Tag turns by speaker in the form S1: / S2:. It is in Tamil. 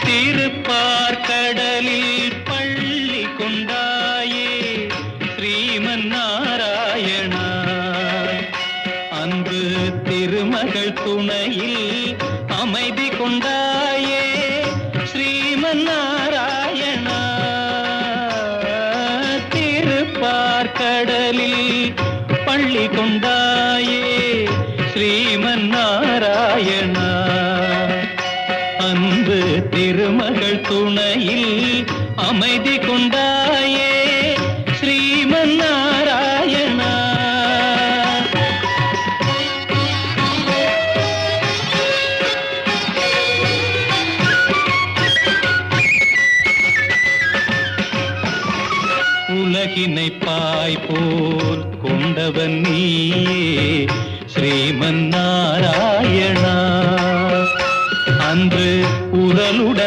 S1: திருப்பார்கடலில் பள்ளி கொண்டாயே ஸ்ரீமன் நாராயணா. அன்பு திருமகள் துணையில் அமைதி கொண்டாயே ஸ்ரீமன் நாராயணா. திருப்பார்கடலில் பள்ளி கொண்டாயே ஸ்ரீமன் நாராயணா. அன்பு திருமகள் துணையில் அமைதி கொண்டாயே ஸ்ரீமன் நாராயணா. உலகினை பாய் போல் கொண்டவன் நீயே ஸ்ரீமன் நாராயணா. அன்று உடலுடன்